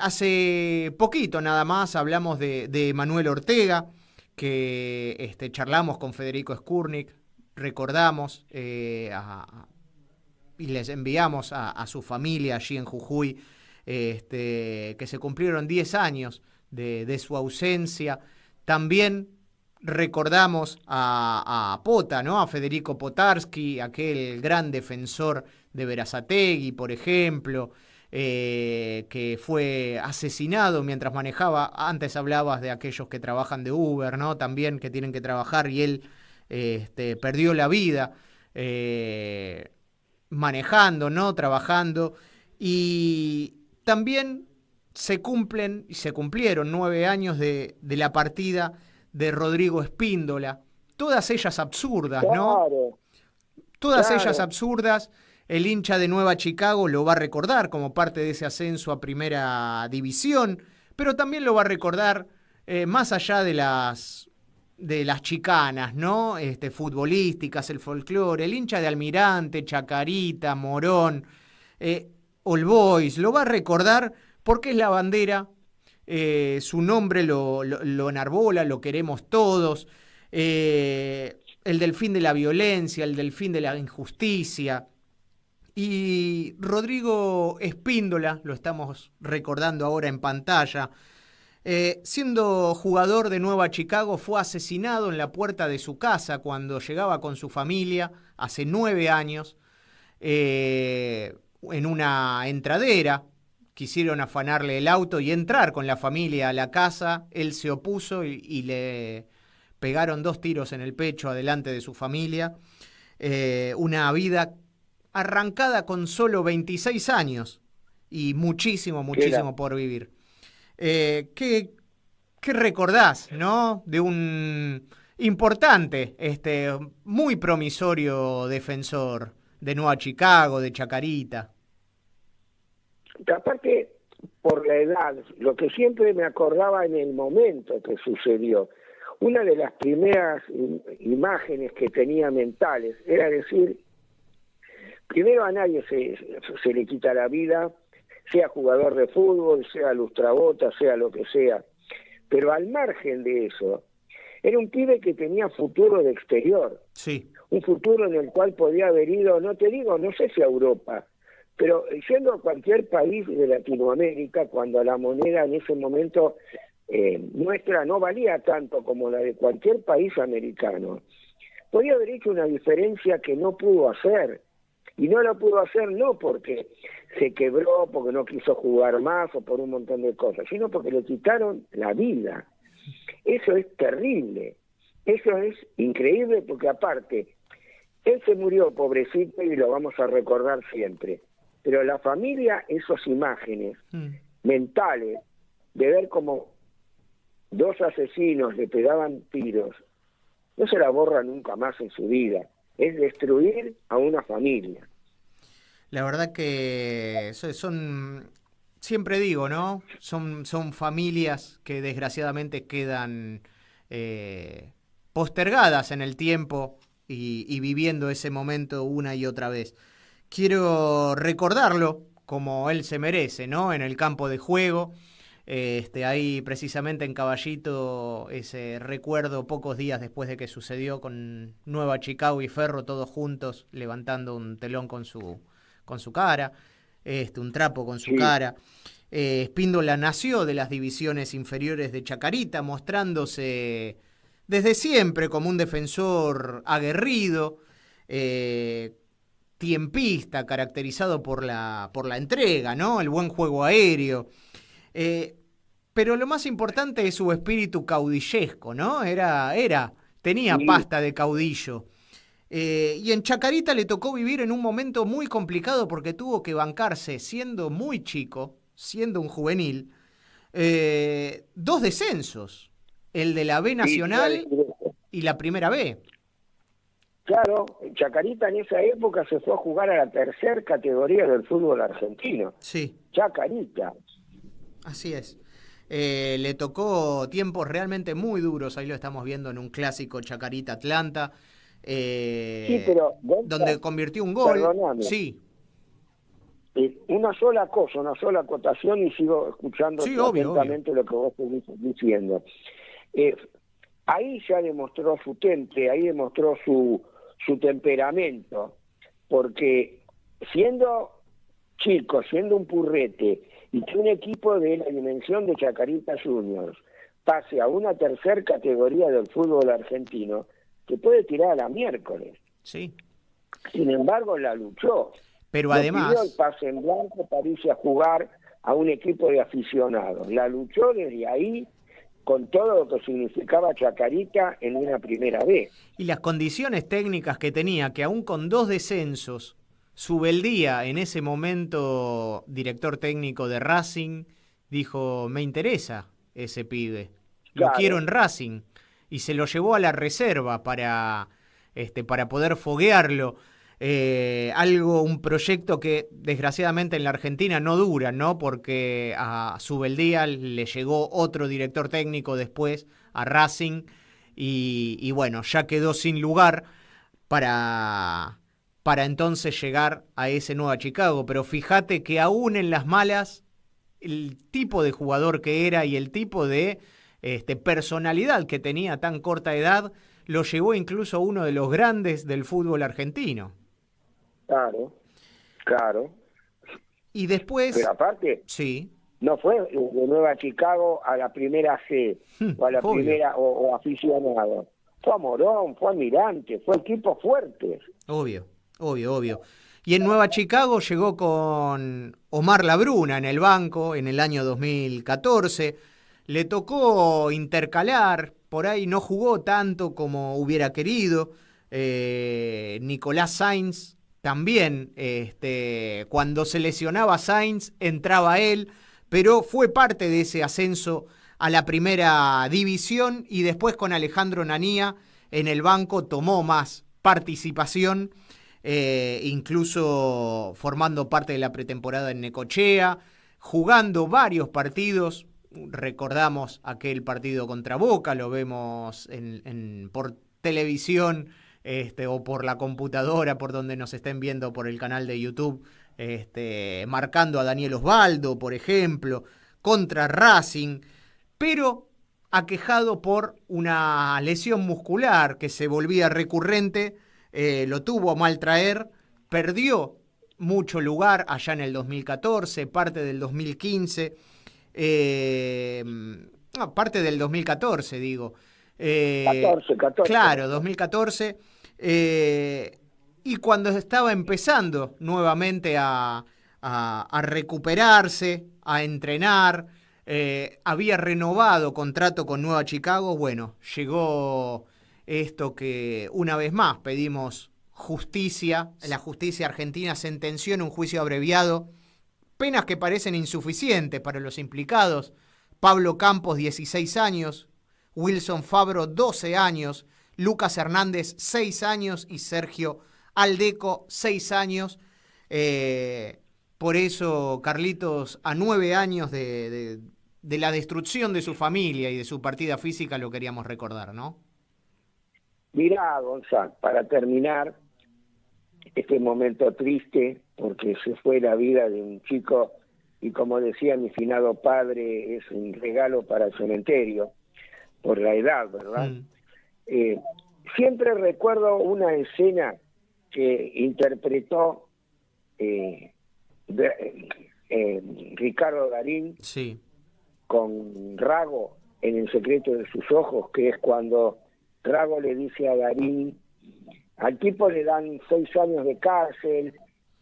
Hace poquito nada más hablamos de Manuel Ortega, que charlamos con Federico Skurnik, recordamos y les enviamos a su familia allí en Jujuy, que se cumplieron 10 años de su ausencia. También recordamos a Pota, ¿no? A Federico Potarsky, aquel gran defensor de Berazategui, por ejemplo, que fue asesinado mientras manejaba. Antes hablabas de aquellos que trabajan de Uber, ¿no? También que tienen que trabajar, y él perdió la vida manejando, ¿no? Trabajando. Y también se cumplen y se cumplieron 9 años de la partida de Rodrigo Espíndola, todas ellas absurdas, ¿no? Claro, Todas ellas claro. absurdas. El hincha de Nueva Chicago lo va a recordar como parte de ese ascenso a primera división, pero también lo va a recordar más allá de las chicanas, ¿no? Futbolísticas, el folclore, el hincha de Almirante, Chacarita, Morón, All Boys, lo va a recordar porque es la bandera, su nombre lo enarbola, lo queremos todos, el delfín de la violencia, el delfín de la injusticia. Y Rodrigo Espíndola, lo estamos recordando ahora en pantalla, siendo jugador de Nueva Chicago, fue asesinado en la puerta de su casa cuando llegaba con su familia hace 9 años, en una entradera. Quisieron afanarle el auto y entrar con la familia a la casa. Él se opuso y le pegaron 2 tiros en el pecho adelante de su familia. Una vida arrancada con solo 26 años y muchísimo, Que la, muchísimo por vivir. ¿Qué recordás, no? De un importante, muy promisorio defensor de Nueva Chicago, de Chacarita. aparte, por la edad, lo que siempre me acordaba en el momento que sucedió, una de las primeras imágenes que tenía mentales era decir, primero a nadie se le quita la vida, sea jugador de fútbol, sea lustrabota, sea lo que sea, pero al margen de eso, era un pibe que tenía futuro de exterior, Sí, un futuro en el cual podía haber ido, no te digo, no sé si a Europa, pero yendo a cualquier país de Latinoamérica, cuando la moneda en ese momento nuestra no valía tanto como la de cualquier país americano, podía haber hecho una diferencia que no pudo hacer. Y no la pudo hacer no porque se quebró, porque no quiso jugar más o por un montón de cosas, sino porque le quitaron la vida. Eso es terrible, eso es increíble porque aparte, él se murió pobrecito y lo vamos a recordar siempre, pero la familia, esas imágenes mentales de ver como 2 asesinos le pegaban tiros, no se la borra nunca más en su vida, es destruir a una familia. la verdad que son, siempre digo, ¿no? Son familias que desgraciadamente quedan postergadas en el tiempo y viviendo ese momento una y otra vez. Quiero recordarlo como él se merece, ¿no? En el campo de juego. Ahí precisamente en Caballito, ese recuerdo pocos días después de que sucedió con Nueva Chicago y Ferro, todos juntos levantando un telón con su cara, un trapo con su Sí, cara. Espíndola nació de las divisiones inferiores de Chacarita, mostrándose desde siempre como un defensor aguerrido, eh, tiempista, caracterizado por la entrega, ¿no? El buen juego aéreo. Eh, pero lo más importante es su espíritu caudillesco, ¿no? Tenía sí, pasta de caudillo. Y en Chacarita le tocó vivir en un momento muy complicado porque tuvo que bancarse, siendo muy chico, siendo un juvenil, 2 descensos, el de la B sí, te iba a Nacional decir eso. y la Primera B. Claro, Chacarita en esa época se fue a jugar a la tercera categoría del fútbol argentino. Sí, Chacarita. así es. Le tocó tiempos realmente muy duros, ahí lo estamos viendo en un clásico Chacarita-Atlanta, Sí, pero, Gonza, donde convirtió un gol, perdóname, sí, una sola cosa, una sola acotación, y sigo escuchando Sí, obvio. atentamente lo que vos estás diciendo. Ahí ya demostró su temple, ahí demostró su temperamento, porque siendo chico, siendo un purrete, y que un equipo de la dimensión de Chacarita Juniors pase a una tercer categoría del fútbol argentino, te puede tirar a la miércoles. Sí. Sin embargo, la luchó. Pero No pidió el además, pase en blanco para irse a jugar a un equipo de aficionados. La luchó desde ahí con todo lo que significaba Chacarita en una primera vez. y las condiciones técnicas que tenía, que aún con 2 descensos, Subeldía, en ese momento director técnico de Racing, dijo, me interesa ese pibe, lo quiero Claro, en Racing, y se lo llevó a la reserva para poder foguearlo. Un proyecto que desgraciadamente en la Argentina no dura, ¿no? Porque a Subeldía le llegó otro director técnico después a Racing y bueno, ya quedó sin lugar para entonces llegar a ese Nueva Chicago. Pero fíjate que aún en las malas, el tipo de jugador que era y el tipo de personalidad que tenía a tan corta edad, lo llevó incluso a uno de los grandes del fútbol argentino. claro, claro. Y Pero después, aparte, sí, no fue de Nueva Chicago a la primera C o a la obvio, primera o aficionado. Fue a Morón, fue a Mirante, fue equipos fuertes. obvio. Y en Nueva Chicago llegó con Omar Labruna en el banco en el año 2014. Le tocó intercalar, por ahí no jugó tanto como hubiera querido. Nicolás Sainz también, cuando se lesionaba Sainz, entraba él, pero fue parte de ese ascenso a la primera división y después con Alejandro Nanía en el banco tomó más participación, incluso formando parte de la pretemporada en Necochea, jugando varios partidos. Recordamos aquel partido contra Boca, lo vemos por televisión o por la computadora, por donde nos estén viendo por el canal de YouTube, marcando a Daniel Osvaldo, por ejemplo, contra Racing, pero aquejado por una lesión muscular que se volvía recurrente, lo tuvo a mal traer, perdió mucho lugar allá en el 2014, parte del 2015, parte del 2014 digo, 14. claro, 2014, y cuando estaba empezando nuevamente a recuperarse, a entrenar, había renovado contrato con Nueva Chicago, bueno, llegó esto que una vez más pedimos justicia, la justicia argentina sentenció en un juicio abreviado penas que parecen insuficientes para los implicados. Pablo Campos, 16 años, Wilson Fabro, 12 años, Lucas Hernández, 6 años y Sergio Aldeco, 6 años. Por eso, Carlitos, a 9 años de la destrucción de su familia y de su partida física, lo queríamos recordar, ¿no? Mirá, Gonzalo, para terminar este momento triste, porque se fue la vida de un chico, y como decía mi finado padre, es un regalo para el cementerio, por la edad, ¿verdad? Siempre recuerdo una escena que interpretó Ricardo Darín, sí, con Rago en El secreto de sus ojos, que es cuando Rago le dice a Darín, al tipo le dan 6 años de cárcel,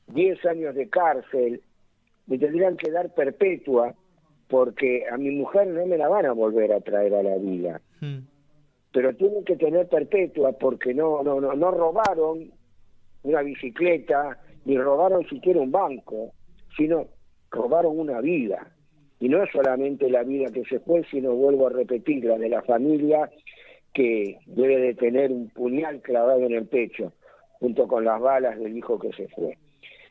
10 años de cárcel, me tendrían que dar perpetua, porque a mi mujer no me la van a volver a traer a la vida. Pero tienen que tener perpetua porque no robaron una bicicleta, ni robaron siquiera un banco, sino robaron una vida. Y no es solamente la vida que se fue, sino, vuelvo a repetir, la de la familia, que debe de tener un puñal clavado en el pecho, junto con las balas del hijo que se fue.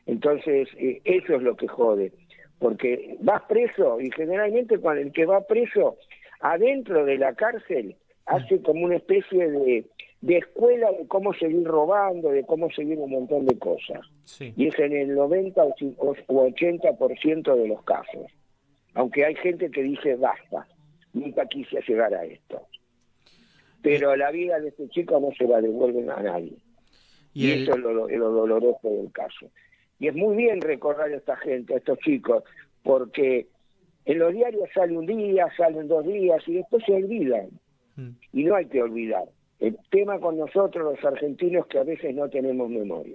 Entonces, eso es lo que jode, porque vas preso, y generalmente cuando el que va preso, adentro de la cárcel, hace como una especie de escuela de cómo seguir robando, de cómo seguir un montón de cosas. Sí. Y es en el 90 o 80% de los casos. Aunque hay gente que dice, basta, nunca quise llegar a esto. Pero la vida de este chico no se la devuelven a nadie. Y eso es lo doloroso del caso. Y es muy bien recordar a esta gente, a estos chicos, porque en los diarios sale un día, salen 2 días y después se olvidan. Y no hay que olvidar. El tema con nosotros los argentinos es que a veces no tenemos memoria.